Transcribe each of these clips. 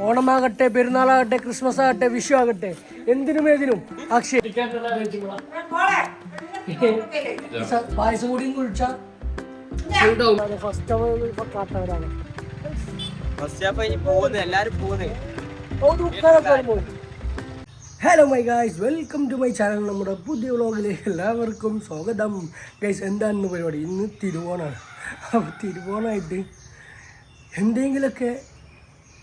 ഓണമാകട്ടെ, പെരുന്നാളാകട്ടെ, Christmas ആകട്ടെ, വിഷു ആകട്ടെ, എന്തിനും ഏതിനും അക്ഷയ് പായസം കൂടിയും കുഴിച്ച കാട്ടവരാണ്. Hello my guys, welcome to my channel. നമ്മുടെ പുതിയ വ്ളോഗിലേക്ക് എല്ലാവർക്കും സ്വാഗതം. ഗൈസ്, എന്താണെന്ന് പരിപാടി? ഇന്ന് തിരുവോണമാണ്. അപ്പോൾ തിരുവോണമായിട്ട് എന്തെങ്കിലുമൊക്കെ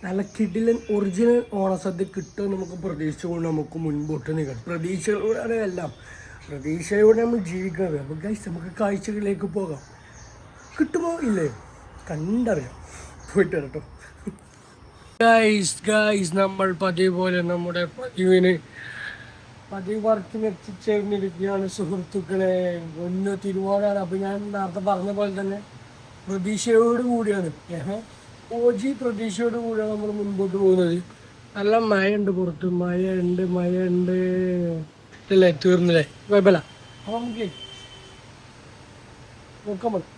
നല്ല കിടിലൻ ഒറിജിനൽ ഓണസദ്യ കിട്ടുമെന്ന് നമുക്ക് പ്രതീക്ഷിച്ചുകൊണ്ട് നമുക്ക് മുൻപോട്ട് നിൽക്കണം. പ്രതീക്ഷകളോടാണ് എല്ലാം, പ്രതീക്ഷയോടെ നമ്മൾ ജീവിക്കുന്നത്. അപ്പോൾ ഗൈസ്, നമുക്ക് കാഴ്ചകളിലേക്ക് പോകാം. കിട്ടുമോ ഇല്ലയോ കണ്ടറിയാം. പോയിട്ട് കേട്ടോ ഗൈസ്, നമ്മൾ പതിവ് പോലെ നമ്മുടെ പതിവ് വർക്കിന് എത്തിച്ചേർന്നിരിക്കുകയാണ് സുഹൃത്തുക്കളെ. ഒന്ന് തിരുവോണമാണ്. അപ്പോൾ ഞാൻ നേരത്തെ പറഞ്ഞ പോലെ തന്നെ പ്രതീക്ഷയോട് കൂടിയാണ്, ഓജി പ്രതീക്ഷയോട് കൂടിയാണ് നമ്മൾ മുൻപോട്ട് പോകുന്നത്. നല്ല മഴയുണ്ട്, പുറത്ത് മഴയുണ്ട് ഇല്ലേ, തീർന്നില്ലേ, കുഴപ്പമില്ല. അപ്പോൾ നമുക്ക് നോക്കാൻ പറ്റും.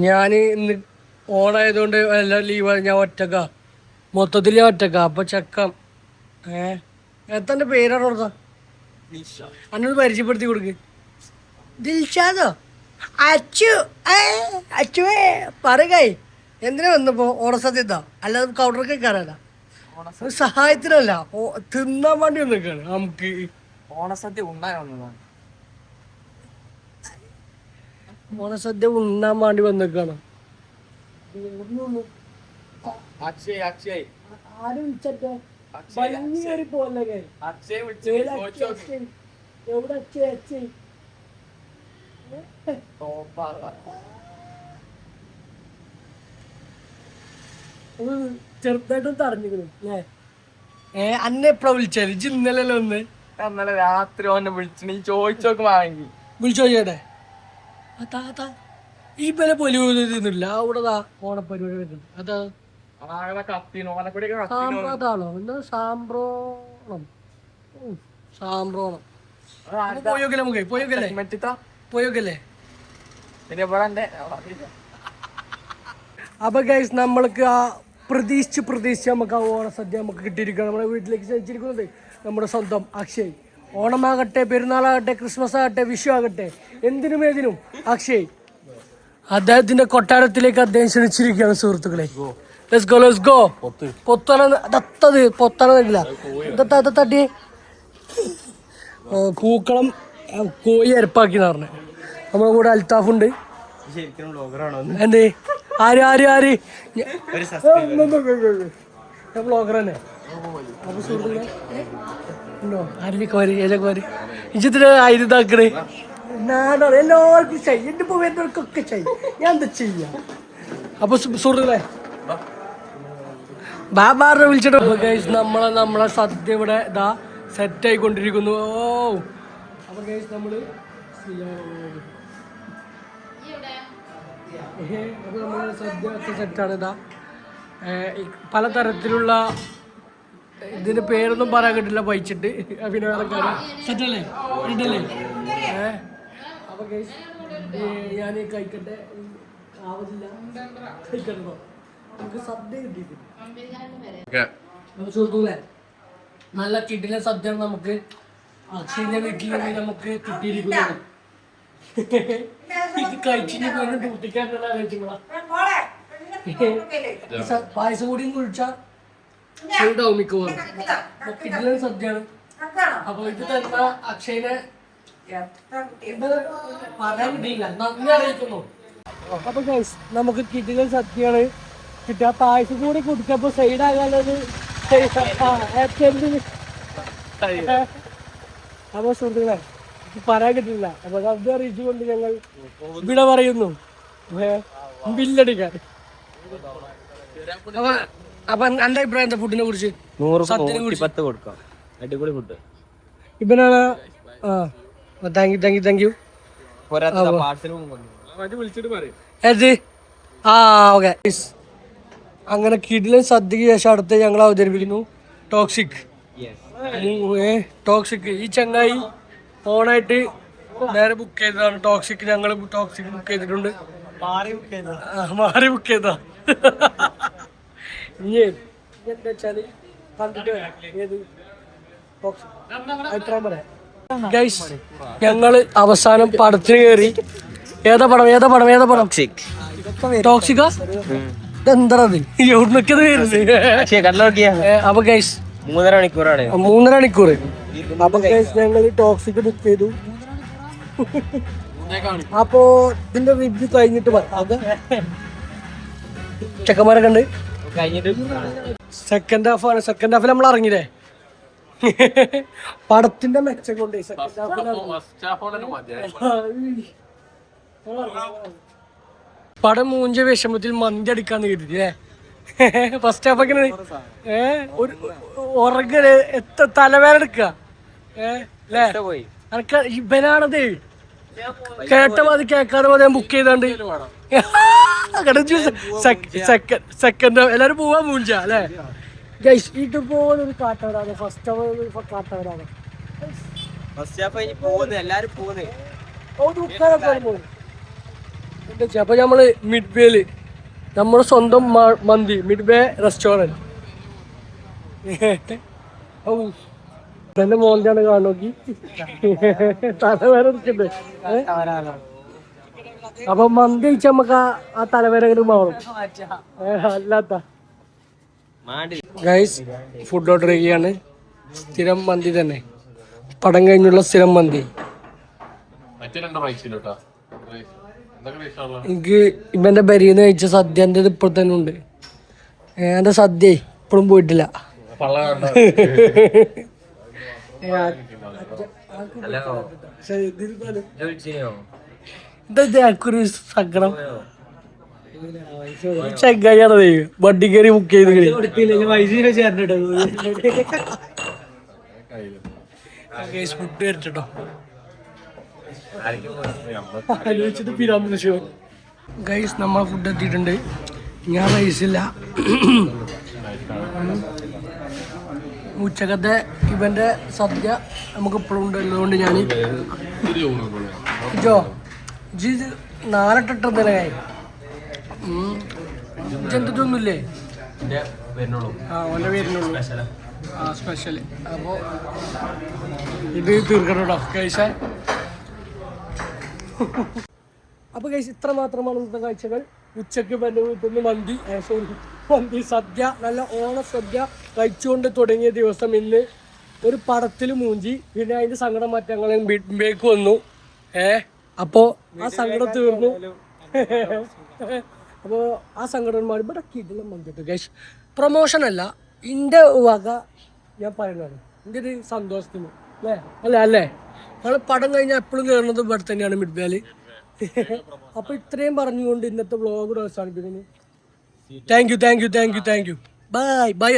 ഞാൻ ഇന്ന് ഓണായതുകൊണ്ട് എല്ലാം ലീവാണ്. ഞാൻ ഒറ്റക്കാ, മൊത്തത്തിൽ ഞാൻ ഒറ്റക്കാ. അപ്പോൾ ചക്കം എത്തൻ്റെ പേരാണ് ഓർത്താ, അന്നോട് പരിചയപ്പെടുത്തി കൊടുക്ക്. ദിൽഷാദോ? അച്ചു അച്ചുവേ പറയുകയായി. എന്തിനാ വന്നപ്പോ ഓണസദ്യതാ? അല്ലാതെ കൗണ്ടറൊക്കെ കയറാനാ, സഹായത്തിനല്ല, തിന്നാൻ വേണ്ടി വന്നേക്കാണ്. നമുക്ക് ഓണസദ്യ ഉണ്ണാൻ വേണ്ടി വന്നേക്കാണ്. ആരും വിളിച്ചോ ഭംഗി പോലെ എവിടെ അച്ഛൻ ചെറുതായിട്ടും തടഞ്ഞിരുന്നു അല്ലേ? അന്നെ എപ്പഴാ വിളിച്ചാല്? ഇന്നലെ ഒന്ന് ഇന്നലെ രാത്രി ഓനെ വിളിച്ചു ചോദിച്ചോക്ക് വാങ്ങി വിളിച്ചു ചോദിച്ചേട്ടെ. ഈ വില പൊലിയൊന്നുമില്ല അവിടെ. ഓണപ്പരിപാടി വരുന്നുണ്ട്. അതാ സാമ്പ്രാതാണോ? എന്താ സാമ്പ്രോണം? പോയോക്കല്ലേ? നമുക്ക് പോയോക്കല്ലേ? അപ്പൊ ഗൈസ്, നമ്മൾക്ക് ആ പ്രതീക്ഷിച്ച് നമുക്ക് ആ ഓണസദ്യ നമുക്ക് കിട്ടിയിരിക്കുകയാണ്. നമ്മുടെ വീട്ടിലേക്ക് ക്ഷണിച്ചിരിക്കുന്നത് നമ്മുടെ സ്വന്തം അക്ഷയ്. ഓണമാകട്ടെ, പെരുന്നാളാകട്ടെ, ക്രിസ്മസ് ആകട്ടെ, വിഷു ആകട്ടെ, എന്തിനും ഏതിനും അക്ഷയ് അദ്ദേഹത്തിന്റെ കൊട്ടാരത്തിലേക്ക് അദ്ദേഹം ക്ഷണിച്ചിരിക്കുകയാണ് സുഹൃത്തുക്കളെ. Let's go. പൊത്തണില്ല തട്ടി പൂക്കളം കോഴി അരപ്പാക്കി പറഞ്ഞ നമ്മുടെ കൂടെ അൽത്താഫുണ്ട്. എന്തേ? ആര് ബ്ലോഗർ തന്നെ. അപ്പൊ സുഹൃത്തുക്കളെ ഉണ്ടോ? ആരിലൊക്കെ വരും ഇജത്തിന് ആയിരത്താക്കണേ. ഞാനോ എല്ലാവർക്കും ചെയ്യും, എന്റെ പോയവർക്കൊക്കെ ചെയ്യും. ഞാൻ എന്താ ചെയ്യാം? അപ്പൊ സുഹൃത്തുക്കളെ ബാബാറിനെ വിളിച്ചിട്ട് നമ്മളെ സദ്യ ഇവിടെ ഇതാ സെറ്റ് ആയിക്കൊണ്ടിരിക്കുന്നു. അപ്പൊ ഗൈസ്, നമ്മള് സദ്യ ഒക്കെ സെറ്റാണ്. ഇതാ പലതരത്തിലുള്ള, ഇതിന്റെ പേരൊന്നും പറയാൻ കിട്ടില്ല വഹിച്ചിട്ട്. പിന്നെ വേറെ കാര്യം സെറ്റല്ലേ ഇതല്ലേ. അപ്പൊ ഗൈസ്, ഞാൻ കഴിക്കട്ടെ. ആവശ്യമില്ല, കഴിക്കട്ടോ. നമുക്ക് സദ്യ കിട്ടിയിട്ടുണ്ട് സുഹൃത്തുക്കളെ. നല്ല കിടിലൻ സദ്യയാണ് നമുക്ക് അക്ഷയന്റെ വീട്ടിൽ നിന്ന് നമുക്ക് കിട്ടിയിരിക്കുന്നത്. ഇത് കഴിച്ചിട്ട് വീണ്ടും തൂട്ടിക്കാനുള്ള പായസം കൂടിയും കുഴിച്ച ഉണ്ടാവും മിക്കവാറും. കിടിലൻ സദ്യയാണ്. അപ്പൊ ഇത് തന്നെ അക്ഷയനെ പറയാൻ കിട്ടിയില്ല, നന്ദി അറിയിക്കുന്നു. അപ്പൊ ഗൈസ്, നമുക്ക് കിടിലൻ സദ്യയാണ് കിട്ടുക. പായസം കൂടി കുടിക്കപ്പോ സൈഡാകാനുള്ളത്. അപ്പൊ സുഹൃത്തുക്കളെ, പറയാൻ കിട്ടില്ല. അപ്പൊ അത് അറിയിച്ചുകൊണ്ട് ഞങ്ങൾ ഇവിടെ പറയുന്നു ബില്ലടിക്കാൻ. അപ്പൊ എന്റെ അഭിപ്രായം എന്താ ഫുഡിനെ കുറിച്ച്? അടിപൊളി ഫുഡ്. ഇവനാണ്. Thank you. ഓക്കെ. അങ്ങനെ കിടിലൻ സദ്യക്ക് ശേഷം അടുത്ത് ഞങ്ങൾ അവതരിപ്പിക്കുന്നു ടോക്സിക്. ഈ ചങ്ങായി ഫോണായിട്ട് നേരെ ബുക്ക് ചെയ്തതാണ് ടോക്സിക്. ഞങ്ങൾ ടോക്സിക് ബുക്ക് ചെയ്തിട്ടുണ്ട്. മാറി ബുക്ക് ചെയ്താ. ഇനി എന്താ വെച്ചാല് കണ്ടിട്ട് വരാം. ഏത് അഭിപ്രായം പറയാം. ഗൈസ് ഞങ്ങള് അവസാനം പടത്തിന് കയറി. ഏതാ പടം ടോക്സിക്ക ഇതെന്തത് എവിടുന്നൊക്കെ വരുന്നത്. അപ്പൊ ഗൈസ് 3.5 മണിക്കൂറാണ്. 3.5 മണിക്കൂർ. അപ്പൊ ഗൈസ് ഞങ്ങള് ടോക്സിക് ബുക്ക് ചെയ്തു. അപ്പോ ഇതിന്റെ റിവ്യൂ കഴിഞ്ഞിട്ട് ചെക്കന്മാരൊക്കെ ഉണ്ട്. സെക്കൻഡ് ഹാഫിൽ നമ്മൾ ഇറങ്ങില്ലേ. പടത്തിന്റെ മെച്ചം കൊണ്ട് പടം മൂഞ്ച വിഷമത്തിൽ മന്തി അടിക്കാന്ന് കരുതില്ലേ. ഫസ്റ്റ് ഹാഫ് ഒക്കെ ഒരു ഉറങ്ങല് തലവേദന എടുക്കുക. അനക്ക് ഇവനാണത് കേട്ട മതി കേൾക്കാതെ മതി. ഞാൻ ബുക്ക് ചെയ്താണ്ട് സെക്കൻഡ് എല്ലാരും പോവാൻ മൂഞ്ച അല്ലേ. ഗൈസ് ഇതുപോലെ ഒരു കാട്ടവരാണ് ഫസ്റ്റ് ഹാഫ് കാട്ടവരാണ്. അപ്പൊ നമ്മള് മിഡ് വേയില് നമ്മുടെ സ്വന്തം മന്തി മിഡ് വേ റെസ്റ്റോറന്റ്. എന്റെ മോന്റെയാണ് കാണുന്നോക്കി തലവേദന എടുക്കണ്ടേ. അപ്പൊ മന്തി കഴിച്ച നമുക്ക് ആ തലവേദന മാറും. അല്ലാത്ത ഗൈസ് ഫുഡ് ഓർഡർ ചെയ്യാണ്. സ്ഥിരം മന്തി തന്നെ, പടം കഴിഞ്ഞുള്ള സ്ഥിരം മന്തി. എനിക്ക് ഇവന്റെ ബരിന്ന് കഴിച്ച സദ്യ എന്റെ ഇപ്പോൾ തന്നെ ഉണ്ട്. എന്റെ സദ്യ ഇപ്പോഴും പോയിട്ടില്ല. ഇതൊരു സങ്കടം. ചെങ്ങായിയാണത് വണ്ടി കയറി ബുക്ക് ചെയ്ത് ഫുഡ് വരട്ടോ. ഗൈസ് നമ്മളെ ഫുഡ് എത്തിയിട്ടുണ്ട്. ഞാൻ റൈസില്ല. ഉച്ചക്കത്തെ ഇവന്റെ സദ്യ നമുക്ക് ഇപ്പോഴും ഉണ്ടല്ലോണ്ട് ഞാൻ ജോ ജി 4-8 എന്തൊന്നുമില്ലേ. ഓൻ്റെ വരുന്നുള്ളൂ സ്പെഷ്യൽ. അപ്പോൾ ഇത് തീർക്കട്ടോ കഴിച്ച. അപ്പോൾ കഴിച്ച് ഇത്ര മാത്രമാണ് ഇന്നത്തെ കാഴ്ചകൾ. ഉച്ചക്ക് എൻ്റെ വീട്ടിൽ നിന്ന് മന്തി സദ്യ, നല്ല ഓണസദ്യ കഴിച്ചുകൊണ്ട് തുടങ്ങിയ ദിവസം ഇന്ന് ഒരു പടത്തിൽ മൂഞ്ചി. പിന്നെ അതിൻ്റെ സങ്കടം മാറ്റങ്ങൾ ബേക്ക് വന്നു. അപ്പോൾ ആ സങ്കടം തീർന്നു. അപ്പോൾ ആ സങ്കടം മാറി ഇവിടെ കിട്ടുന്ന മന്തി ഗൈസ്. പ്രൊമോഷൻ അല്ല, എൻ്റെ വക ഞാൻ പറയുന്നതാണ്, എൻ്റെ ഒരു സന്തോഷത്തിന് അല്ലേ. ഞങ്ങൾ പടം കഴിഞ്ഞാൽ എപ്പോഴും കയറുന്നത് ഇവിടെ തന്നെയാണ് മിഡ് വേല്. അപ്പോൾ ഇത്രയും പറഞ്ഞുകൊണ്ട് ഇന്നത്തെ വ്ളോഗ് അവസാനിപ്പിക്കുന്നു. Thank you. ബൈ.